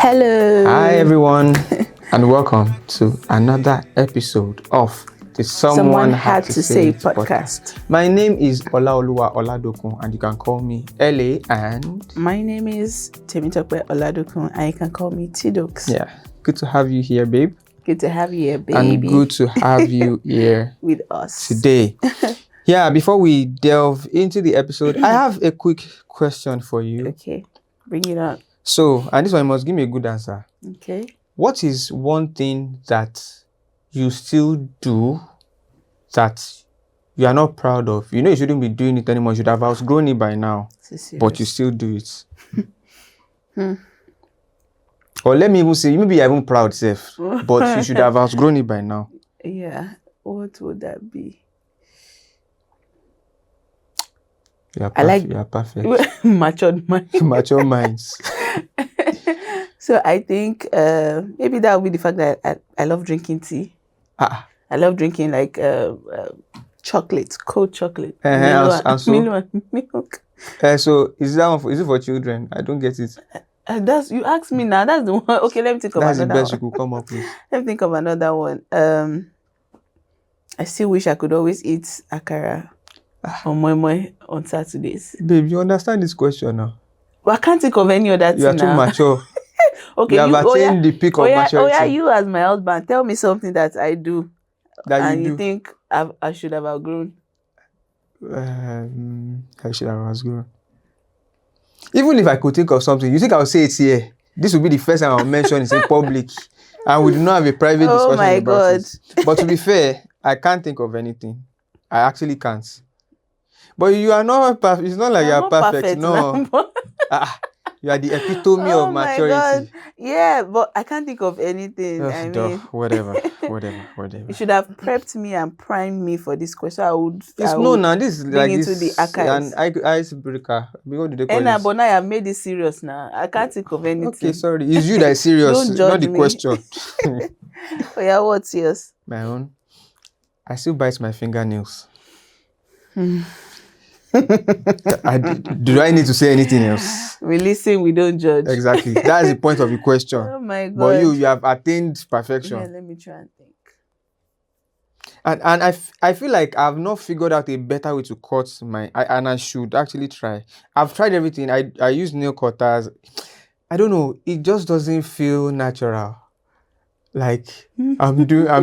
Hello. Hi everyone, and welcome to another episode of the Someone Had to Say It podcast. My name is Olaoluwa Oladokun, and you can call me LA. And my name is Temitope Oladokun, and you can call me Tidox. Yeah, good to have you here, babe. Good to have you here, baby. And good to have you here with us today. Yeah, before we delve into the episode, I have a quick question for you. Okay, bring it on. So, and this one, you must give me a good answer. Okay. What is one thing that you still do that you are not proud of? You know you shouldn't be doing it anymore. You should have outgrown it by now. But you still do it. Or let me even say, maybe you're even proud, Seth. But you should have outgrown it by now. Yeah. What would that be? You are perfect. Matured minds. Mature minds. So I think maybe that would be the fact that I love drinking tea. I love drinking like chocolate, cold chocolate. Milo and milk. So is it for children? I don't get it. That's you asked me now. That's the one. Okay, let me think of another one. That's the best you could come up with. Let me think of another one. I still wish I could always eat akara or moi moi on Saturdays. Babe, you understand this question now? Well, I can't think of any other thing now. You are too mature. Okay, you have attained the peak of maturity. Oh yeah, you as my husband, tell me something that I do that you think I should have outgrown. I should have outgrown. Even if I could think of something, you think I'll say it here? This will be the first time I'll mention it in public, and we do not have a private discussion about it. Oh my God! But to be fair, I can't think of anything. I actually can't. But you are not perfect. It's not like you are perfect. No. You are the epitome of maturity. My God. Yeah, but I can't think of anything. Whatever. You should have prepped me and primed me for this question. This is like into the archives. An icebreaker. What do they call it? But now I have made it serious now. I can't think of anything. Okay, sorry. It's you that is serious, not the question. Oh yeah, what's yours? My own. I still bite my fingernails. Do I need to say anything else? We listen, we don't judge. Exactly. That's the point of the question. Oh my God. But you have attained perfection. Yeah, let me try and think. And I feel like I've not figured out a better way to cut and I should actually try. I've tried everything. I use nail cutters. I don't know. It just doesn't feel natural. Like I'm doing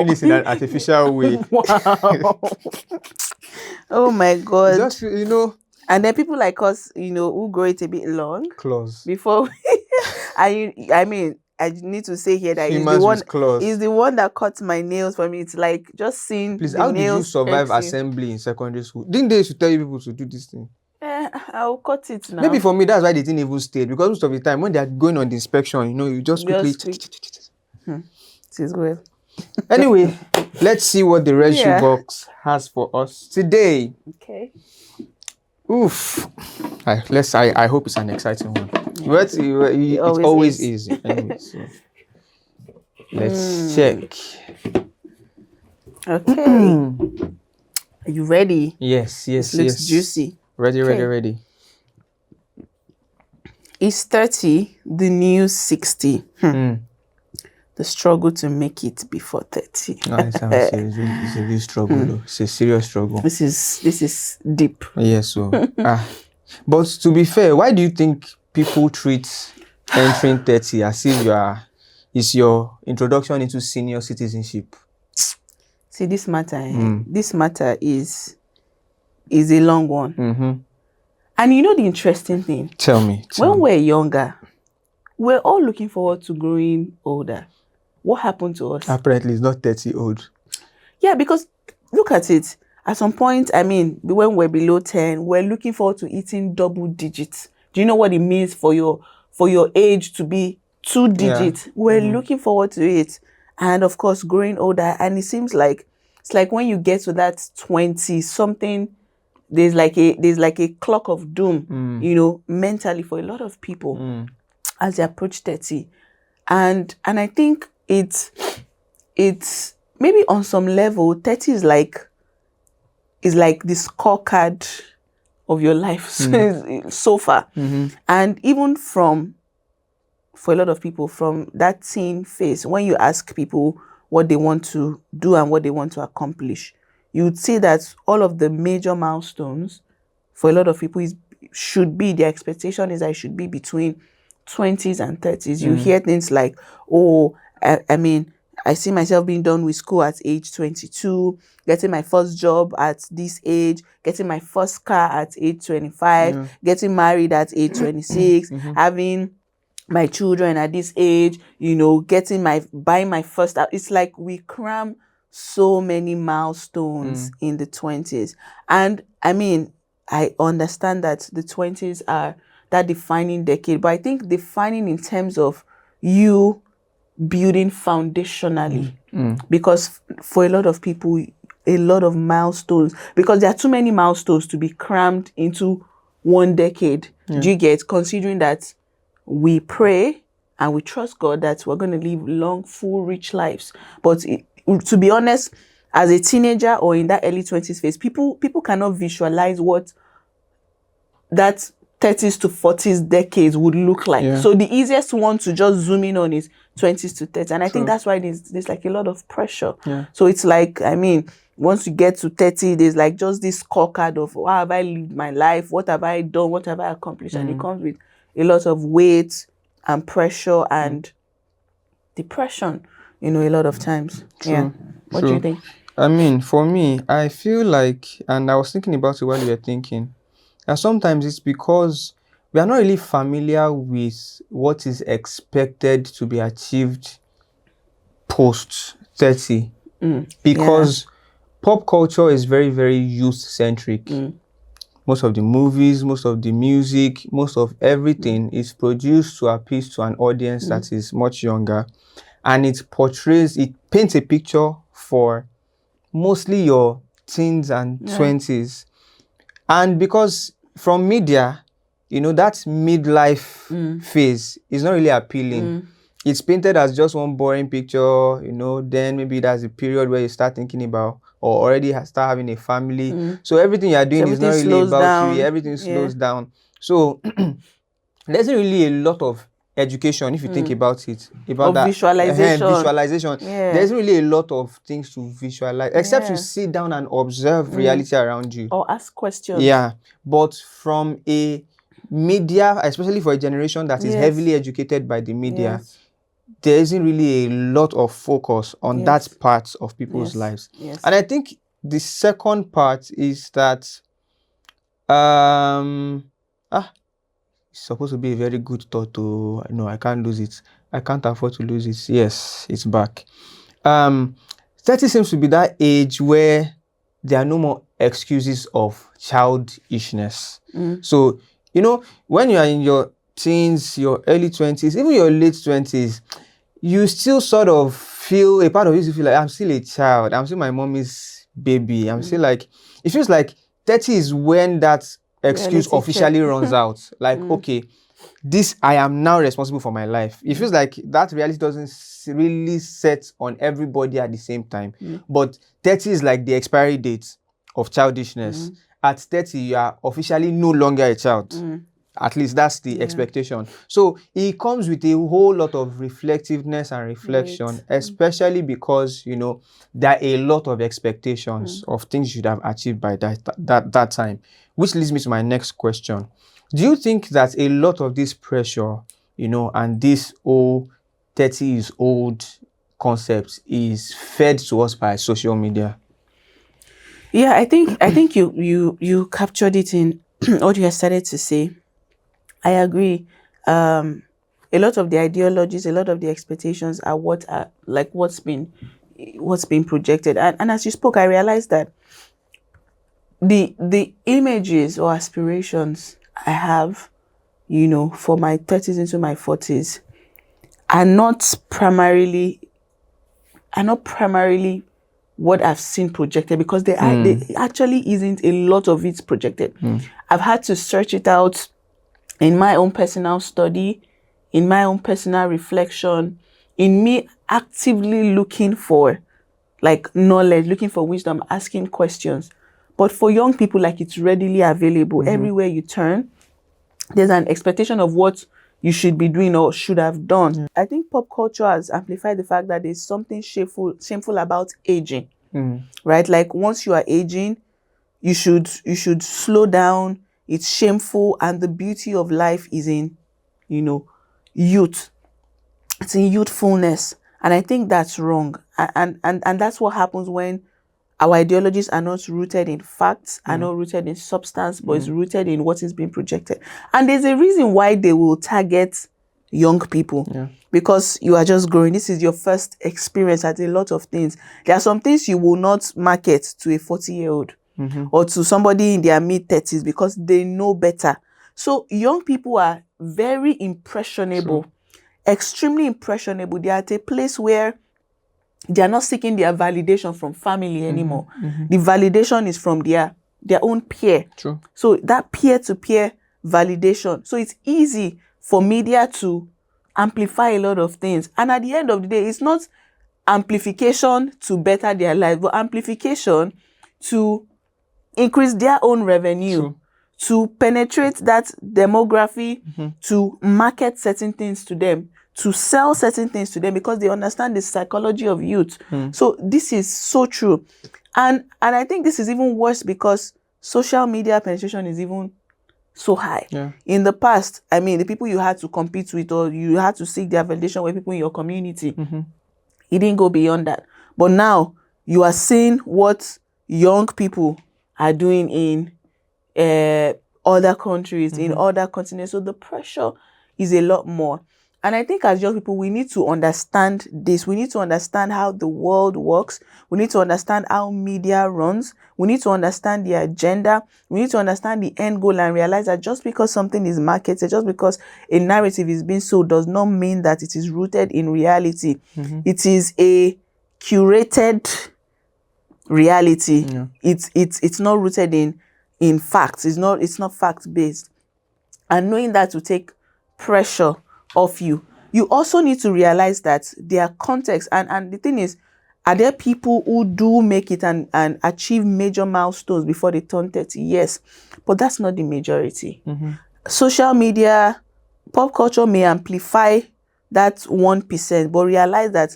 this in an artificial way. Wow. Oh my God. Just, and then people like us, who grow it a bit long. Claws. Before I need to say here that he's the one that cuts my nails for me. It's like just seeing. Please, how did you survive assembly in secondary school? Didn't they used to tell you people to do this thing? I'll cut it now. Maybe for me that's why they didn't even stay, because most of the time when they are going on the inspection, you just quickly. It is well. Anyway, let's see what the red shoe box has for us today. Okay. Oof. I hope it's an exciting one. But it always is. Anyway, so let's check. Okay. Are you ready? Yes. It looks juicy. Ready. Is 30 the new 60? The struggle to make it before 30. No, it's a real struggle though. It's a serious struggle. This is deep. Yes, so but to be fair, why do you think people treat entering 30 as if it's your introduction into senior citizenship? See, this matter is a long one. Mm-hmm. And the interesting thing? Tell me. When we're younger, we're all looking forward to growing older. What happened to us? Apparently, it's not 30 old. Yeah, because look at it. At some point, when we're below 10, we're looking forward to eating double digits. Do you know what it means for your age to be 2 digits? Yeah. We're looking forward to it. And of course, growing older. And it seems like it's like when you get to that 20 something, there's like a clock of doom, mentally for a lot of people as they approach 30. And I think it's maybe on some level, 30 is like the scorecard of your life so far. Mm-hmm. And even from for a lot of people from that teen phase, when you ask people what they want to do and what they want to accomplish, you would see that all of the major milestones for a lot of people their expectation is that it should be between 20s and 30s. You hear things like, oh, I mean, I see myself being done with school at age 22, getting my first job at this age, getting my first car at age 25, getting married at age 26, having my children at this age, buying my first house. It's like we cram so many milestones in the 20s. And I mean, I understand that the 20s are that defining decade, but I think defining in terms of you building foundationally, because for a lot of people, a lot of milestones, because there are too many milestones to be crammed into one decade. Do you get, considering that we pray and we trust God that we're going to live long, full, rich lives. But to be honest, as a teenager or in that early 20s phase, people cannot visualize what that 30s to 40s decades would look like. Yeah. So the easiest one to just zoom in on is 20s to 30s. And I think that's why there's like a lot of pressure. Yeah. So it's like, I mean, once you get to 30, there's like just this scorecard of how have I lived my life? What have I done? What have I accomplished? And it comes with a lot of weight and pressure and depression, a lot of times. True. Yeah. What do you think? I mean, for me, I feel like, and I was thinking about it while you were thinking, and sometimes it's because we are not really familiar with what is expected to be achieved post 30. Because pop culture is very, very youth-centric. Most of the movies, most of the music, most of everything is produced to appeal to an audience that is much younger. And it paints a picture for mostly your teens and 20s. And because from media, that midlife phase is not really appealing. It's painted as just one boring picture, then maybe that's a period where you start thinking about or already start having a family. So everything you're doing is not really about you. Everything slows down. So there isn't really a lot of education, if you think about it, about that visualization. There isn't really a lot of things to visualize, except you sit down and observe reality around you or ask questions. Yeah, but from a media, especially for a generation that is heavily educated by the media, there isn't really a lot of focus on that part of people's lives. And I think the second part is that it's supposed to be a very good thought to, no, I can't lose it. I can't afford to lose it. Yes, it's back. 30 seems to be that age where there are no more excuses of childishness. So, when you are in your teens, your early 20s, even your late 20s, you still sort of feel, a part of you feel like, I'm still a child. I'm still my mommy's baby. I'm still like, it feels like 30 is when that excuse officially runs out. Like, okay, I am now responsible for my life. It feels like that reality doesn't really set on everybody at the same time. But 30 is like the expiry date of childishness. At 30, you are officially no longer a child. At least that's the expectation. So it comes with a whole lot of reflectiveness and reflection, especially because, there are a lot of expectations of things you should have achieved by that time. Which leads me to my next question. Do you think that a lot of this pressure, and this 30 is old concept is fed to us by social media? Yeah, I think you captured it in what you had started to say. I agree. A lot of the ideologies, a lot of the expectations are what's been projected. And as you spoke, I realized that the images or aspirations I have, for my 30s into my 40s are not primarily what I've seen projected, because there actually isn't a lot of it projected. I've had to search it out in my own personal study, in my own personal reflection, in me actively looking for knowledge, looking for wisdom, asking questions. But for young people, it's readily available. Everywhere you turn, there's an expectation of what you should be doing or should have done. Yeah. I think pop culture has amplified the fact that there's something shameful about aging. Right? Like once you are aging, you should slow down. It's shameful, and the beauty of life is in, youth. It's in youthfulness, and I think that's wrong. And that's what happens when our ideologies are not rooted in facts, are not rooted in substance, but it's rooted in what is being projected. And there's a reason why they will target young people. Yeah. Because you are just growing. This is your first experience at a lot of things. There are some things you will not market to a 40-year-old or to somebody in their mid-30s because they know better. So young people are very impressionable, extremely impressionable. They are at a place where they are not seeking their validation from family anymore. The validation is from their own peer. True. So that peer-to-peer validation. So it's easy for media to amplify a lot of things. And at the end of the day, it's not amplification to better their life, but amplification to increase their own revenue. True. To penetrate that demography, to market certain things to them, to sell certain things to them, because they understand the psychology of youth. So this is so true. And I think this is even worse because social media penetration is even so high. Yeah. In the past, I mean, the people you had to compete with or you had to seek their validation were people in your community. It didn't go beyond that. But now you are seeing what young people are doing in other countries, in other continents. So the pressure is a lot more. And I think as young people, we need to understand this. We need to understand how the world works. We need to understand how media runs. We need to understand the agenda. We need to understand the end goal and realize that just because something is marketed, just because a narrative is being sold, does not mean that it is rooted in reality. It is a curated reality. Yeah. It's not rooted in facts. It's not fact based. And knowing that will take pressure off you. You also need to realize that their context and the thing is, are there people who do make it and achieve major milestones before they turn 30? Yes, but that's not the majority. Social media, pop culture may amplify that 1%, but realize that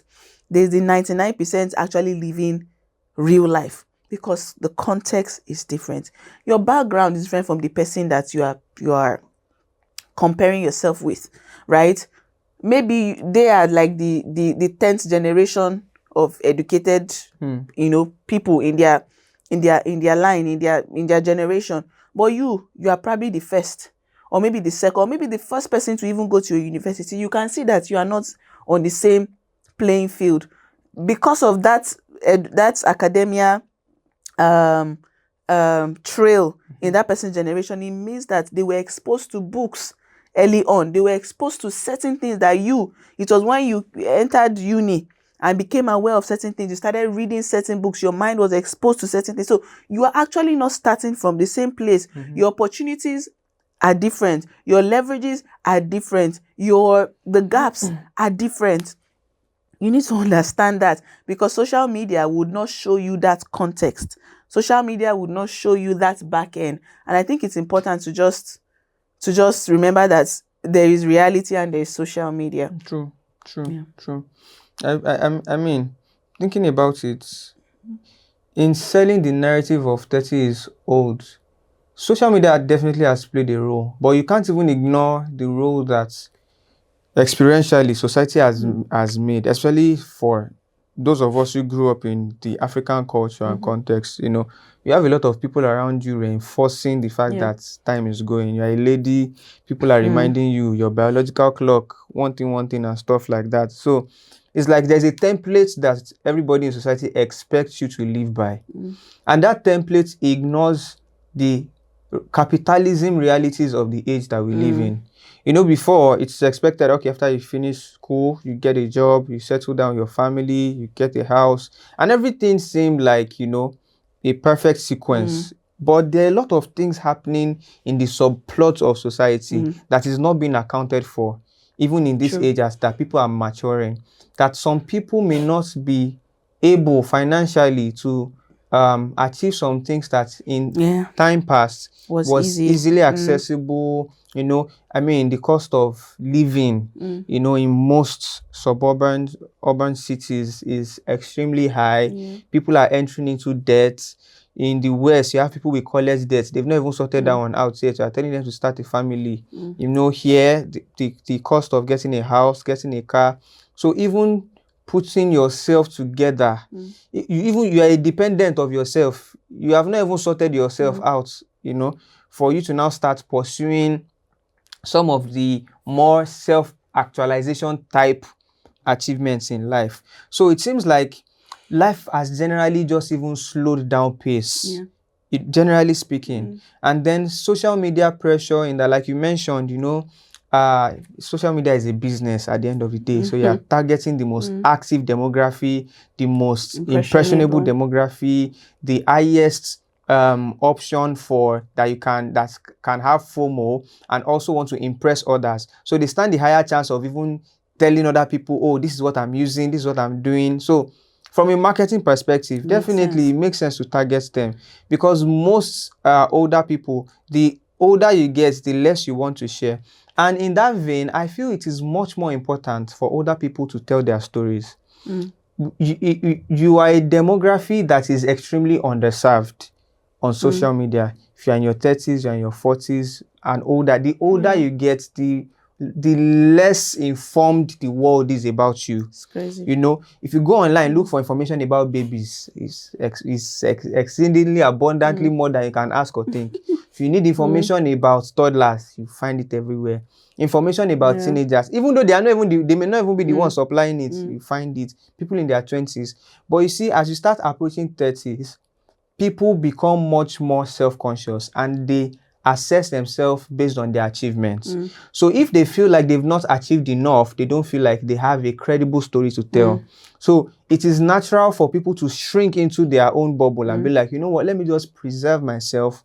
there's the 99% actually living real life because the context is different. Your background is different from the person that you are comparing yourself with, right? Maybe they are like the 10th generation of educated, people in their line, in their generation. But you are probably the first, or maybe the second, or maybe the first person to even go to a university. You can see that you are not on the same playing field because of that academia trail in that person's generation. It means that they were exposed to books early on. They were exposed to certain things that it was when you entered uni and became aware of certain things, you started reading certain books, your mind was exposed to certain things. So you are actually not starting from the same place. Your opportunities are different. Your leverages are different. The gaps are different. You need to understand that because social media would not show you that context. Social media would not show you that back end. And I think it's important to just remember that there is reality and there is social media. True. I mean, thinking about it, in selling the narrative of 30 is old, social media definitely has played a role, but you can't even ignore the role that experientially society has made, especially for those of us who grew up in the African culture and context. You have a lot of people around you reinforcing the fact that time is going. You're a lady, people are reminding you your biological clock, one thing and stuff like that. So it's like there's a template that everybody in society expects you to live by. And that template ignores the capitalism realities of the age that we live in. Before it's expected, okay, after you finish school, you get a job, you settle down your family, you get a house, and everything seemed like, a perfect sequence. But there are a lot of things happening in the subplots of society that is not being accounted for, even in this age as that people are maturing, that some people may not be able financially to achieve some things that in Yeah. time past Was was easy. easily accessible. You know, I mean, the cost of living, you know, in most urban cities is extremely high. Yeah. People are entering into debt. In the West, you have people with college debt. They've not even sorted that one out yet. You are telling them to start a family. You know, here, the cost of getting a house, getting a car. So even putting yourself together, you are a dependent of yourself. You have not even sorted yourself out, you know, for you to now start pursuing some of the more self-actualization type achievements in life. So it seems like life has generally just even slowed down pace. Yeah. Generally speaking. And then social media pressure in that, like you mentioned, you know, social media is a business at the end of the day. So you're targeting the most active demography, the most impressionable demography, the highest option for that can have FOMO and also want to impress others. So they stand the higher chance of even telling other people, oh, this is what I'm using, this is what I'm doing. So from a marketing perspective, definitely it makes sense to target them, because most older people, the older you get, the less you want to share. And in that vein, I feel it is much more important for older people to tell their stories. You are a demography that is extremely underserved on social media. If you're in your 30s, you're in your 40s and older, the older you get, the less informed the world is about you. It's crazy. You know, if you go online, look for information about babies, it's exceedingly abundantly more than you can ask or think. If you need information about toddlers, you find it everywhere. Information about teenagers, even though they are not even they may not even be the ones supplying it, you find it. People in their 20s. But you see, as you start approaching 30s, people become much more self-conscious and they assess themselves based on their achievements. So if they feel like they've not achieved enough, they don't feel like they have a credible story to tell. So it is natural for people to shrink into their own bubble and be like, you know what, let me just preserve myself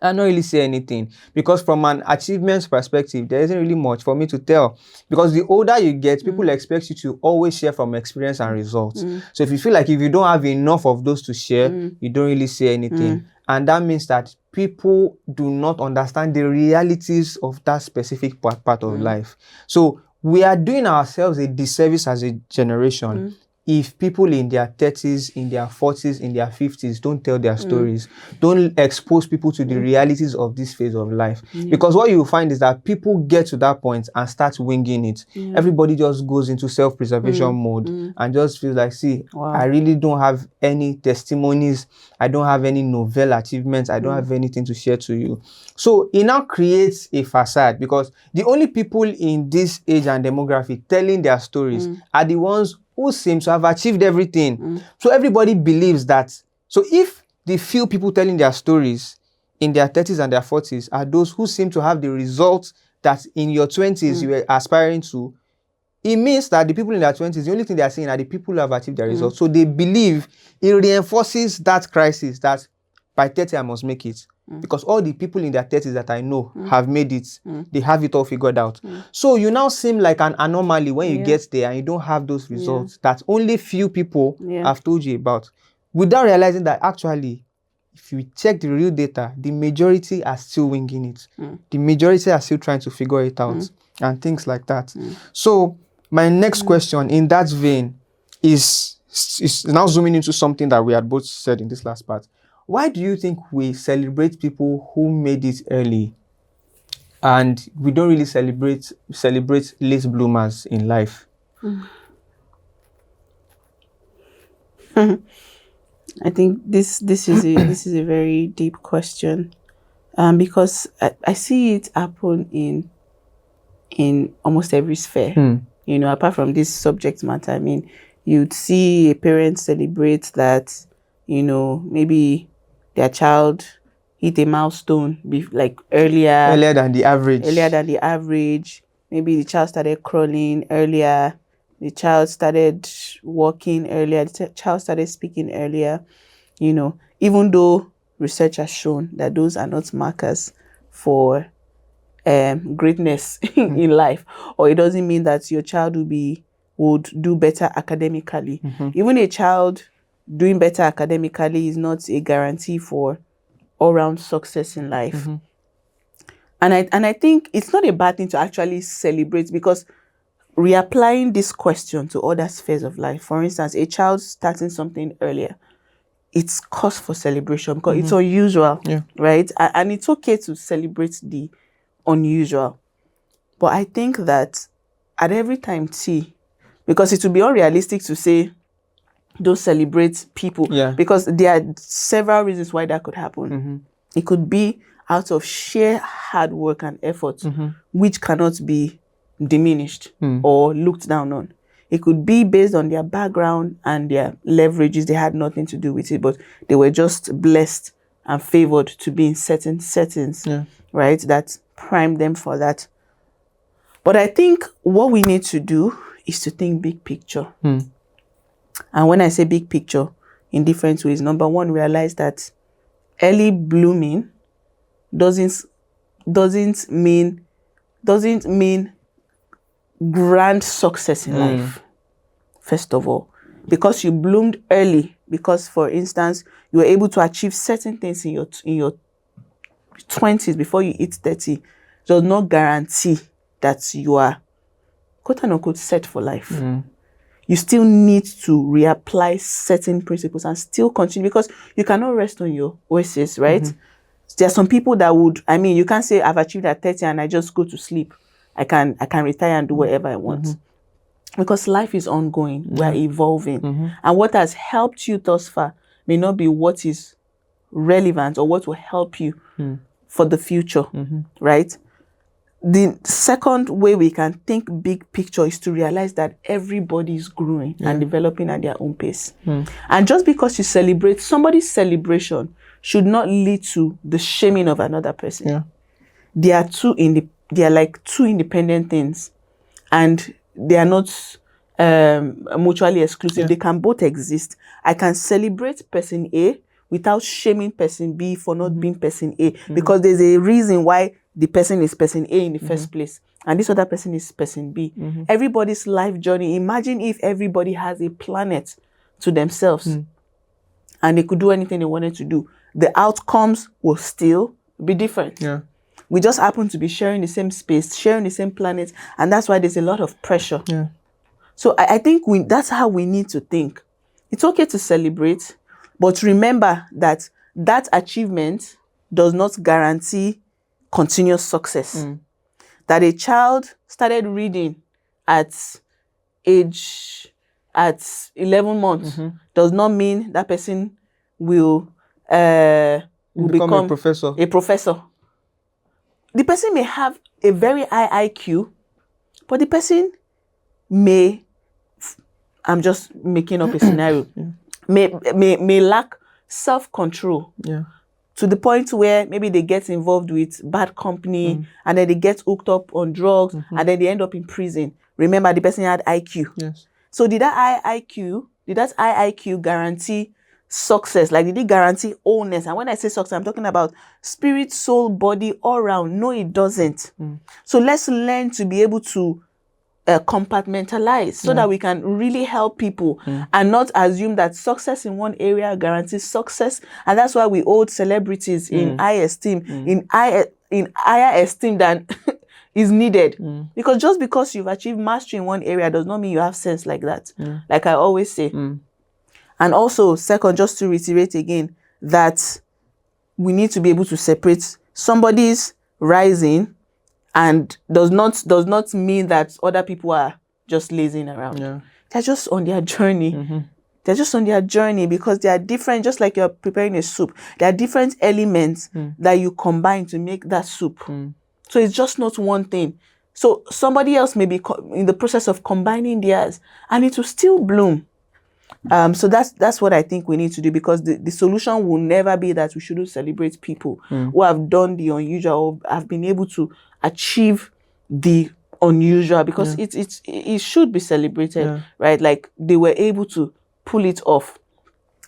and not really say anything, because from an achievements perspective, there isn't really much for me to tell. Because the older you get, people expect you to always share from experience and results. So if you feel like if you don't have enough of those to share, you don't really say anything. And that means that people do not understand the realities of that specific part of life. So we are doing ourselves a disservice as a generation if people in their 30s, in their 40s, in their 50s don't tell their stories, don't expose people to the realities of this phase of life. Because what you find is that people get to that point and start winging it. Everybody just goes into self-preservation mode and just feels like, see, I really don't have any testimonies. I don't have any novel achievements. I don't have anything to share to you. So it now creates a facade, because the only people in this age and demography telling their stories are the ones who seem to have achieved everything. So everybody believes that. So if the few people telling their stories in their 30s and their 40s are those who seem to have the results that in your 20s you were aspiring to, it means that the people in their 20s, the only thing they are saying are the people who have achieved their results. So they believe it reinforces that crisis that by 30 I must make it. Because all the people in their 30s that I know have made it. They have it all figured out. So you now seem like an anomaly when you get there and you don't have those results that only few people have told you about. Without realizing that actually, if you check the real data, the majority are still winging it. The majority are still trying to figure it out and things like that. So my next question in that vein is now zooming into something that we had both said in this last part. Why do you think we celebrate people who made it early and we don't really celebrate late bloomers in life? I think this is a very deep question, because I see it happen in almost every sphere. You know, apart from this subject matter, I mean, you'd see a parent celebrate that, you know, maybe their child hit a milestone like earlier than the average. Maybe the child started crawling earlier, the child started walking earlier, the child started speaking earlier. You know, even though research has shown that those are not markers for greatness in life, or it doesn't mean that your child would do better academically. Even a child doing better academically is not a guarantee for all-round success in life. And I think it's not a bad thing to actually celebrate, because reapplying this question to other spheres of life, for instance, a child starting something earlier, it's cause for celebration because it's unusual, right? And it's okay to celebrate the unusual. But I think that at every time because it would be unrealistic to say don't celebrate people, because there are several reasons why that could happen. It could be out of sheer hard work and effort, which cannot be diminished or looked down on. It could be based on their background and their leverages. They had nothing to do with it, but they were just blessed and favored to be in certain settings, right, that primed them for that. But I think what we need to do is to think big picture. And when I say big picture, in different ways, number one, realize that early blooming doesn't mean grand success in life. First of all, because you bloomed early, because, for instance, you were able to achieve certain things in your 20s before you hit 30, does not guarantee that you are, quote unquote, set for life. You still need to reapply certain principles and still continue, because you cannot rest on your oasis, right? There are some people that would, you can't say I've achieved at 30 and I just go to sleep. I can retire and do whatever I want. Because life is ongoing. We're evolving. And what has helped you thus far may not be what is relevant or what will help you for the future, right? The second way we can think big picture is to realize that everybody is growing and developing at their own pace. And just because you celebrate, somebody's celebration should not lead to the shaming of another person. They are like two independent things, and they are not mutually exclusive. They can both exist. I can celebrate person A without shaming person B for not being person A, because there's a reason why the person is person A in the first place, and this other person is person B. Everybody's life journey. Imagine if everybody has a planet to themselves and they could do anything they wanted to do. The outcomes will still be different. We just happen to be sharing the same space, sharing the same planet, and that's why there's a lot of pressure. So I think that's how we need to think. It's okay to celebrate, but remember that achievement does not guarantee continuous success. That a child started reading at 11 months does not mean that person will become a professor. The person may have a very high IQ, but the person may, I'm just making up a scenario, may lack self-control. To the point where maybe they get involved with bad company and then they get hooked up on drugs and then they end up in prison. Remember, the person had IQ. So did that high IQ guarantee success? Like, did it guarantee wholeness? And when I say success, I'm talking about spirit, soul, body, all around. No, it doesn't. So let's learn to be able to compartmentalize so that we can really help people and not assume that success in one area guarantees success. And that's why we hold celebrities in high esteem, in higher esteem than is needed. Because just because you've achieved mastery in one area does not mean you have sense like that. Like I always say. And also, second, just to reiterate again, that we need to be able to separate somebody's rising and does not mean that other people are just lazing around. They're just on their journey. They're just on their journey because they are different, just like you're preparing a soup. There are different elements that you combine to make that soup. So it's just not one thing. So somebody else may be in the process of combining theirs and it will still bloom. So that's what I think we need to do, because the solution will never be that we shouldn't celebrate people who have done the unusual or have been able to achieve the unusual, because it should be celebrated, right? Like they were able to pull it off,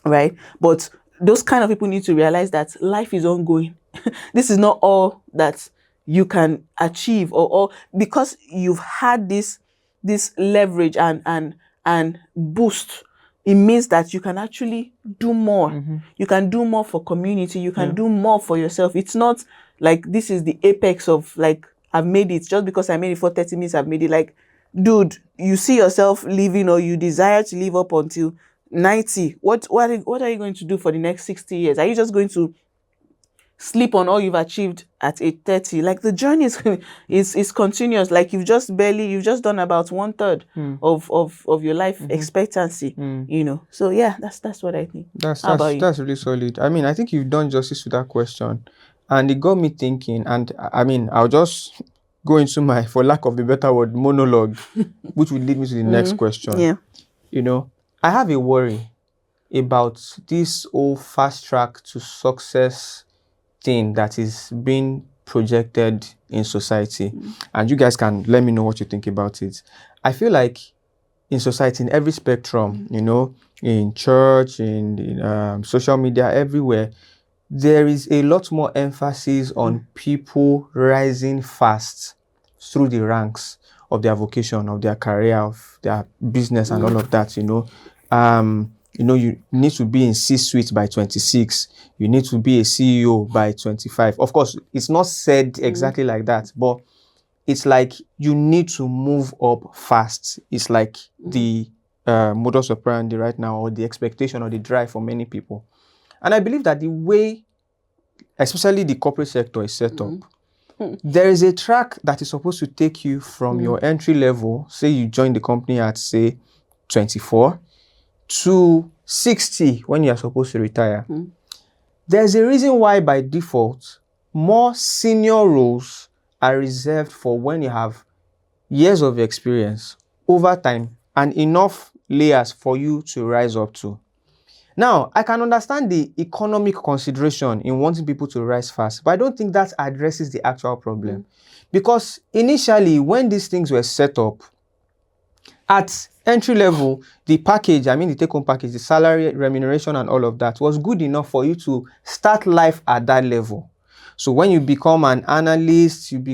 right? But those kind of people need to realize that life is ongoing. This is not all that you can achieve or because you've had this leverage and boost it means that you can actually do more. You can do more for community. You can do more for yourself. It's not like this is the apex of like, I've made it. Just because I made it for 30 minutes, I've made it. Like, dude, you see yourself living, or you desire to live up until 90. What are you going to do for the next 60 years? Are you just going to sleep on all you've achieved at age 30? Like, the journey is continuous. Like, you've just done about 1/3 of your life expectancy, you know. So yeah, that's what I think. How about you? That's really solid. I mean, I think you've done justice to that question, and it got me thinking. And I mean, I'll just go into my, for lack of a better word, monologue, which will lead me to the next question. Yeah. You know, I have a worry about this whole fast track to success thing that is being projected in society. And you guys can let me know what you think about it. I feel like in society, in every spectrum, you know, in church, in social media, everywhere, there is a lot more emphasis on people rising fast through the ranks of their vocation, of their career, of their business, and all of that, you know. You know, you need to be in C-suite by 26. You need to be a CEO by 25. Of course, it's not said exactly like that, but it's like you need to move up fast. It's like the modus operandi right now, or the expectation or the drive for many people. And I believe that the way, especially the corporate sector, is set up, there is a track that is supposed to take you from your entry level, say you join the company at, say, 24, to 60 when you are supposed to retire. There's a reason why, by default, more senior roles are reserved for when you have years of experience, overtime, and enough layers for you to rise up to. Now, I can understand the economic consideration in wanting people to rise fast, but I don't think that addresses the actual problem. Because initially, when these things were set up, at entry level, the package, I mean the take-home package, the salary, remuneration, and all of that was good enough for you to start life at that level. So when you become an analyst, you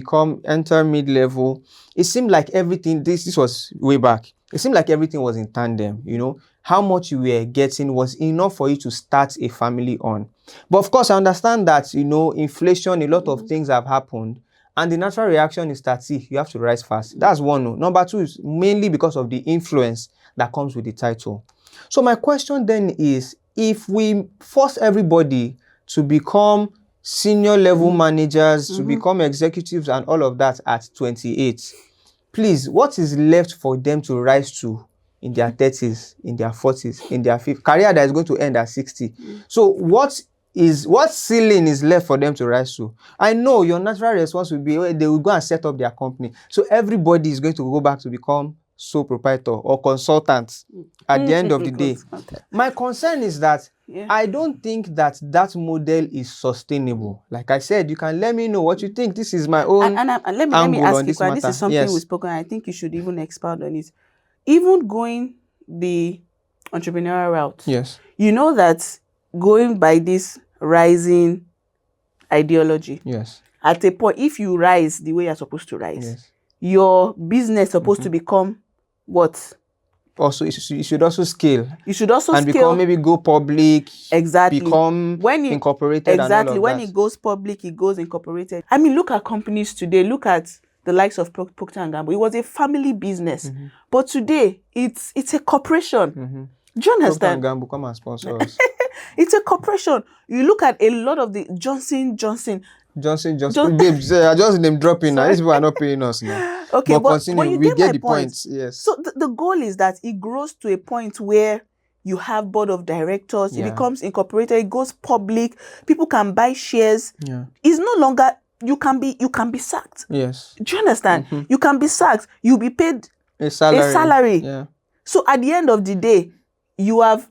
enter mid-level, it seemed like everything, this was way back, it seemed like everything was in tandem, you know. How much you were getting was enough for you to start a family on. But of course, I understand that, you know, inflation, a lot of things have happened. And the natural reaction is that, see, you have to rise fast. That's one. Number two is mainly because of the influence that comes with the title. So my question then is, if we force everybody to become senior level managers, to become executives and all of that at 28, please, what is left for them to rise to in their 30s, in their 40s, in their 50s? Career that is going to end at 60. So what ceiling is left for them to rise to? I know your natural response will be, they will go and set up their company. So everybody is going to go back to become sole proprietor or consultant at the end of the day. My concern is that I don't think that model is sustainable. Like I said, you can let me know what you think. This is my own and let me ask you, this is something we've spoken, I think you should even expound on it. Even going the entrepreneurial route, you know that going by this rising ideology, at a point, if you rise the way you're supposed to rise, your business is supposed to become what? Also, you should also scale. You should also and scale. Become, maybe go public. Exactly. Become incorporated. Exactly. And all of when that. It goes public, it goes incorporated. I mean, look at companies today. Look at the likes of Procter & Gamble. It was a family business, but today it's a corporation. Do you understand? Procter & Gamble, come and sponsor us. It's a corporation. You look at a lot of the Johnson. Babes, I just name dropping now. These people are not paying us now. Okay, but continue. We get the point. Yes. So the goal is that it grows to a point where you have board of directors. It becomes incorporated. It goes public. People can buy shares. It's no longer. You can be sacked. Yes. Do you understand? You can be sacked. You'll be paid a salary. Yeah. So at the end of the day, you have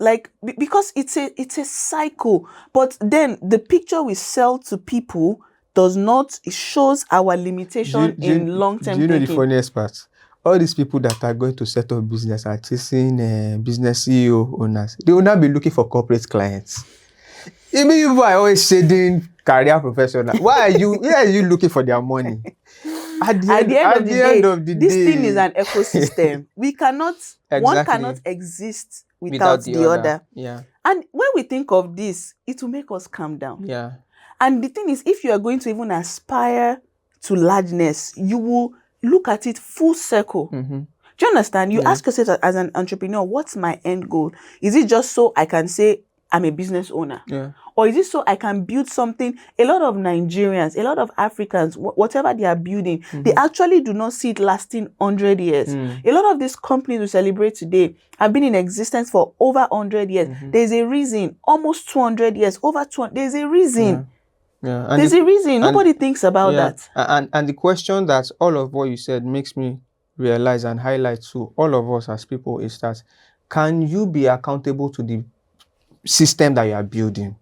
because it's a cycle. But then the picture we sell to people it shows our limitation in long-term thinking. Do you know the funniest part? All these people that are going to set up business are chasing business CEO owners. They will not be looking for corporate clients. Even you are always shading career professional. Why are you looking for their money? at the end of the day, this thing is an ecosystem. We cannot, one cannot exist without the other. Yeah. And when we think of this, it will make us calm down. Yeah. And the thing is, if you are going to even aspire to largeness, you will look at it full circle. Mm-hmm. Do you understand? You ask yourself as an entrepreneur, what's my end goal? Is it just so I can say I'm a business owner? Yeah. Or is it so I can build something? A lot of Nigerians, a lot of Africans, whatever they are building, they actually do not see it lasting 100 years. A lot of these companies we celebrate today have been in existence for over 100 years. There's a reason. Almost 200 years, over 200. There's a reason. Yeah. There's a reason. Nobody thinks about that. And the question that all of what you said makes me realize and highlight to all of us as people is that, can you be accountable to the system that you are building?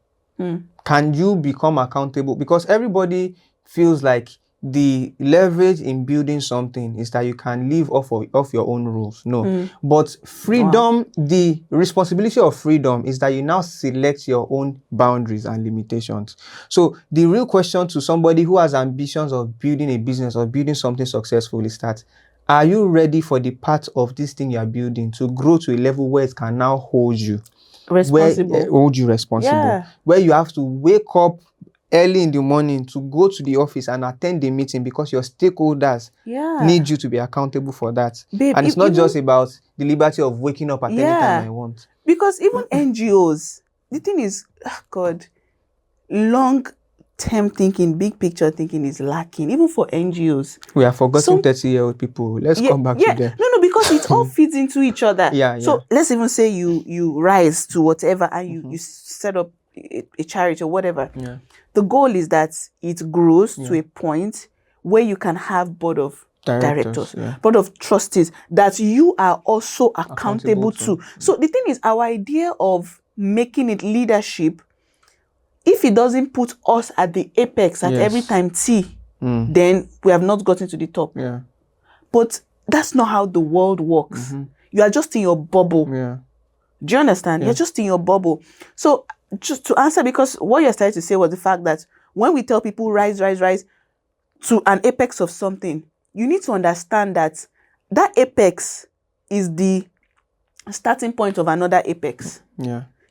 Can you become accountable? Because everybody feels like the leverage in building something is that you can live off your own rules. No. But freedom, the responsibility of freedom is that you now select your own boundaries and limitations. So the real question to somebody who has ambitions of building a business or building something successful is that, are you ready for the part of this thing you are building to grow to a level where it can now hold you responsible? Yeah. Where you have to wake up early in the morning to go to the office and attend the meeting because your stakeholders need you to be accountable for that. Babe, and it's not just about the liberty of waking up at any time I want. Because even NGOs, the thing is, long-term thinking, big picture thinking is lacking, even for NGOs. We are forgetting 30-year-old people. Let's come back to them. No, because it all feeds into each other. So let's even say you rise to whatever and you set up a charity or whatever. The goal is that it grows to a point where you can have board of directors, board of trustees that you are also accountable to. So the thing is, our idea of making it leadership, if it doesn't put us at the apex at every time then we have not gotten to the top. But that's not how the world works. You are just in your bubble. Do you understand? You're just in your bubble. So just to answer, because what you're starting to say was the fact that when we tell people rise to an apex of something, you need to understand that that apex is the starting point of another apex.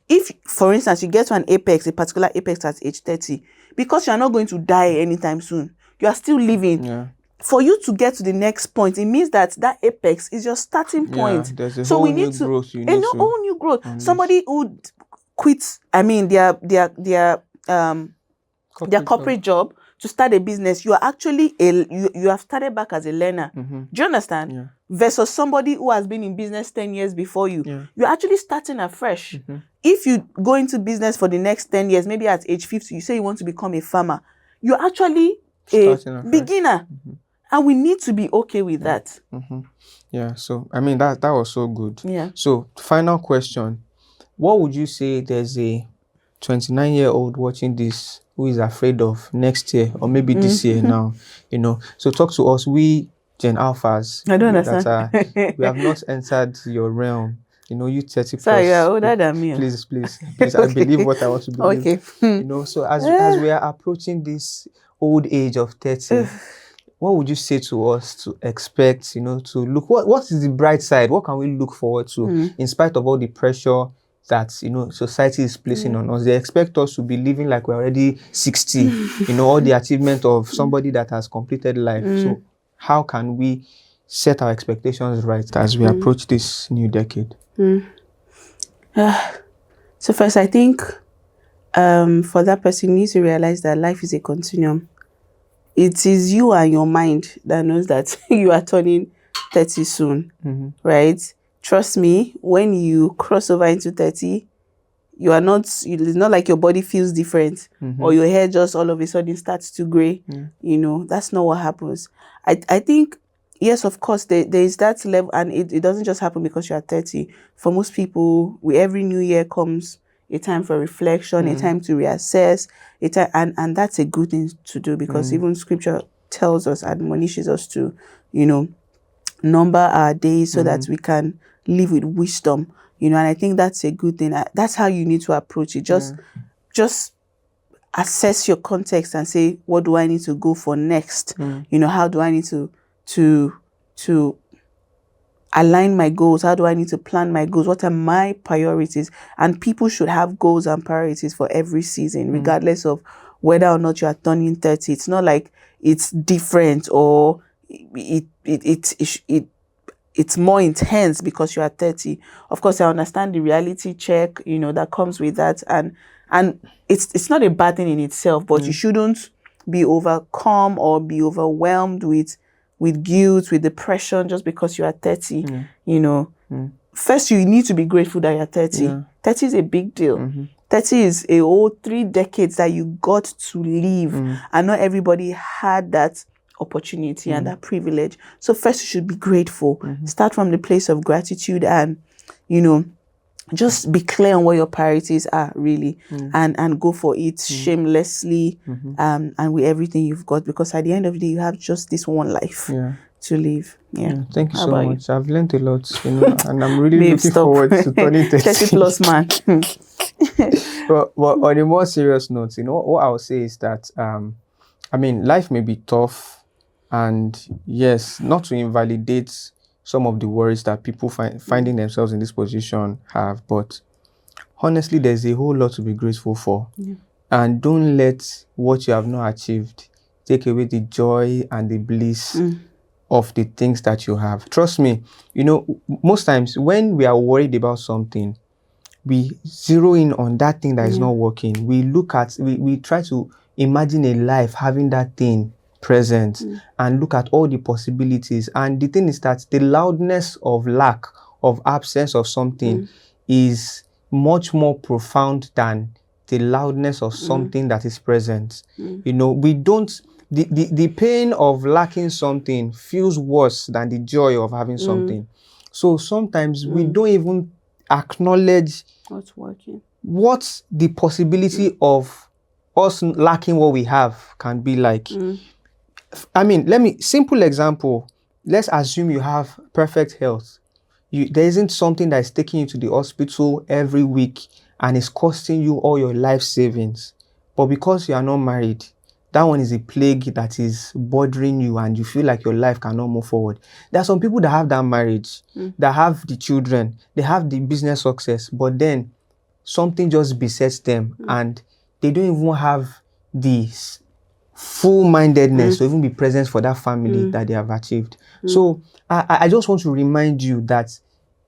If, for instance, you get to an apex, a particular apex at age 30, because you're not going to die anytime soon, you are still living. For you to get to the next point, it means that that apex is your starting point. There's a so whole we need new to growth you a need whole new growth. unleash. Somebody who quits, their corporate job to start a business, you are actually you have started back as a learner. Do you understand? Versus somebody who has been in business 10 years before you. You're actually starting afresh. If you go into business for the next 10 years, maybe at age 50, you say you want to become a farmer, you're actually a beginner. And we need to be okay with that. So I mean that was so good. So final question. What would you say there's a 29-year-old watching this who is afraid of next year or maybe this year now, So talk to us, we Gen Alphas. I don't understand. We have not entered your realm. You 30 plus. Sorry, you're older than me. Please. I believe what I want to believe. So as we are approaching this old age of 30, what would you say to us to expect, to look, what is the bright side? What can we look forward to in spite of all the pressure that, society is placing on us? They expect us to be living like we're already 60, all the achievement of somebody that has completed life. So how can we set our expectations right as we approach this new decade? So first, I think for that person, you need to realize that life is a continuum. It is you and your mind that knows that you are turning 30 soon, right? Trust me, when you cross over into 30, you are not, it's not like your body feels different or your hair just all of a sudden starts to gray. That's not what happens. I think, yes, of course, there is that level, and it doesn't just happen because you are 30. For most people, every new year comes a time for reflection, a time to reassess, and that's a good thing to do, because even scripture tells us, admonishes us to, number our days so that we can live with wisdom, and I think that's a good thing. That's how you need to approach it. Just assess your context and say, what do I need to go for next? How do I need to align my goals? How do I need to plan my goals? What are my priorities? And people should have goals and priorities for every season, regardless of whether or not you are turning 30. It's not like it's different or it's more intense because you are 30. Of course, I understand the reality check, that comes with that. And it's not a bad thing in itself, but you shouldn't be overcome or be overwhelmed with guilt, with depression, just because you are 30. First, you need to be grateful that you're 30. 30 is a big deal. 30 is a whole 3 decades that you got to live. And not everybody had that opportunity and that privilege. So first, you should be grateful. Start from the place of gratitude and, just be clear on what your priorities are, really, and go for it shamelessly and with everything you've got, because at the end of the day, you have just this one life to live. Thank you so much. I've learned a lot, and I'm really looking forward to turning 30. 30 plus, man. But on a more serious note, what I'll say is that, life may be tough, and yes, not to invalidate some of the worries that people finding themselves in this position have, but honestly, there's a whole lot to be grateful for. And don't let what you have not achieved take away the joy and the bliss of the things that you have. Trust me, most times when we are worried about something, we zero in on that thing that is not working. We try to imagine a life having that thing present and look at all the possibilities. And the thing is that the loudness of lack, of absence of something is much more profound than the loudness of something that is present. We don't, the pain of lacking something feels worse than the joy of having something. So sometimes we don't even acknowledge what's working, what the possibility of us lacking what we have can be like. Simple example, let's assume you have perfect health. There isn't something that is taking you to the hospital every week and is costing you all your life savings. But because you are not married, that one is a plague that is bothering you and you feel like your life cannot move forward. There are some people that have that marriage, that have the children, they have the business success, but then something just besets them and they don't even have this full-mindedness to even be present for that family that they have achieved. So I just want to remind you that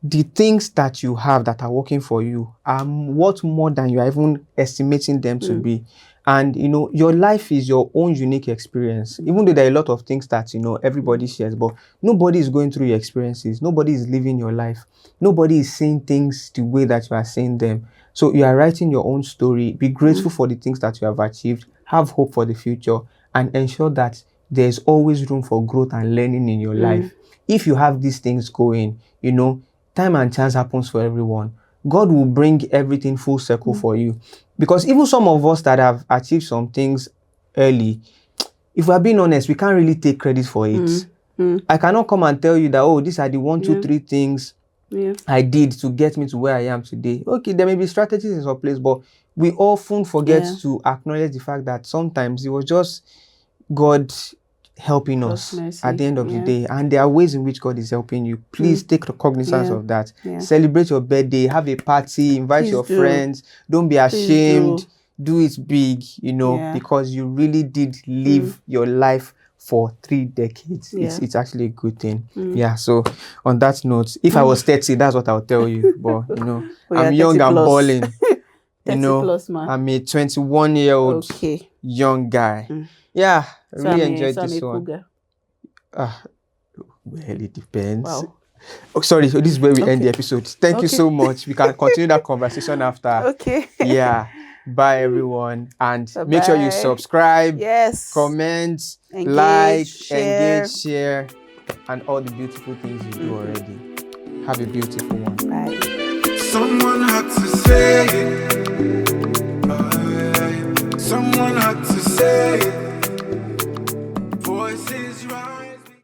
the things that you have that are working for you are worth more than you are even estimating them to be. And, your life is your own unique experience. Even though there are a lot of things that, everybody shares, but nobody is going through your experiences. Nobody is living your life. Nobody is seeing things the way that you are seeing them. So you are writing your own story. Be grateful for the things that you have achieved. Have hope for the future and ensure that there's always room for growth and learning in your life. If you have these things going, time and chance happens for everyone. God will bring everything full circle for you. Because even some of us that have achieved some things early, if we're being honest, we can't really take credit for it. I cannot come and tell you that, these are the 1, 2, 3 things I did to get me to where I am today. Okay, there may be strategies in some place, but we often forget to acknowledge the fact that sometimes it was just God helping us at the end of the day. And there are ways in which God is helping you. Please take cognizance of that. Celebrate your birthday, have a party, invite your friends. Don't be ashamed. Do it big, because you really did live your life for 3 decades. It's actually a good thing. So on that note, if I was 30, that's what I'll tell you. But I'm young and balling. 30 plus, man. I'm a 21-year-old young guy. I really enjoyed this one. Well, it depends. Wow. Oh, sorry. So this is where we end the episode. Thank you so much. We can continue that conversation after. Bye, everyone. And make sure you subscribe, comment, engage, share, and all the beautiful things you do already. Have a beautiful one. Bye. Someone had to say it. Someone had to say it.